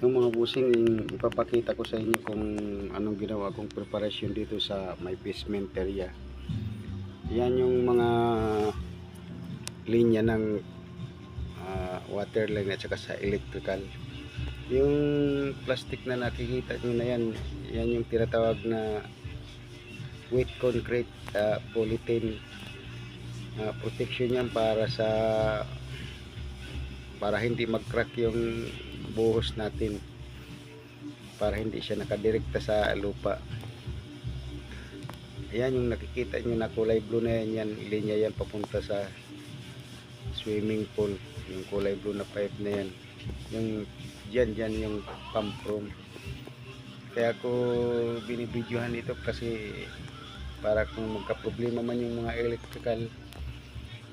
Yung mga busing, ipapakita ko sa inyo kung anong ginawa kong preparasyon dito sa my basement area. Yan yung mga linya ng water line at saka sa electrical. Yung plastic na nakikita nyo na yan, yan yung tinatawag na wet concrete polythene. Protection yan para hindi mag-crack yung buhos natin, para hindi siya nakadirekta sa lupa. Ayan yung nakikita nyo na kulay blue na yan, linya yan papunta sa swimming pool. Yung kulay blue na pipe na yan, yung dyan yung pump room. Kaya ako binibidyohan ito kasi para kung magka-problema man yung mga electrical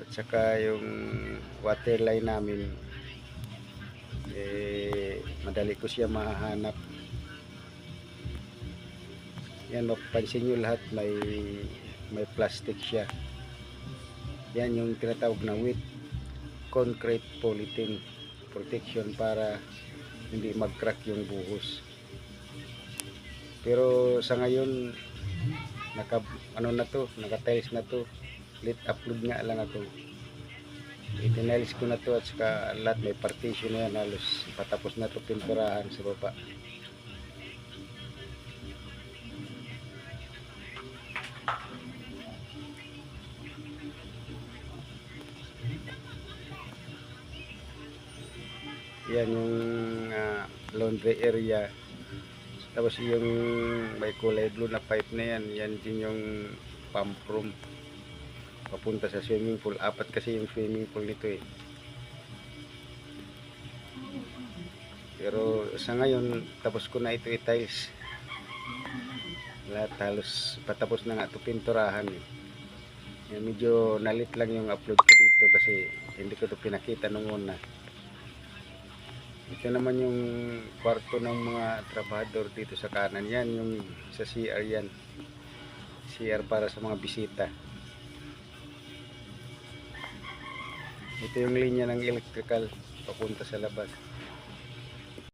at saka yung water line namin, madali ko siya mahanap. Yan, mapapansin nyo lahat may plastic siya. Yan yung tinatawag na wet concrete polythene protection para hindi mag-crack yung buhos. Pero sa ngayon naka-tiles na to. Let upload nga lang ako. Itinalis ko na to at saka lahat may partition na yan, halos patapos na to pinturahan sa baba. Yan yung laundry area. Tapos yung may kulay blue na pipe na yan, yan din yung pump room papunta sa swimming pool. Apat kasi yung swimming pool nito eh. Pero sa ngayon tapos ko na ito i-tiles lahat, halos patapos na nga ito pinturahan eh. Yan, medyo nalit lang yung upload ko dito kasi hindi ko ito pinakita nung una. Ito naman yung kwarto ng mga trabahador dito sa kanan. Yan yung sa CR yan. CR para sa mga bisita. Ito yung linya ng electrical papunta sa labas.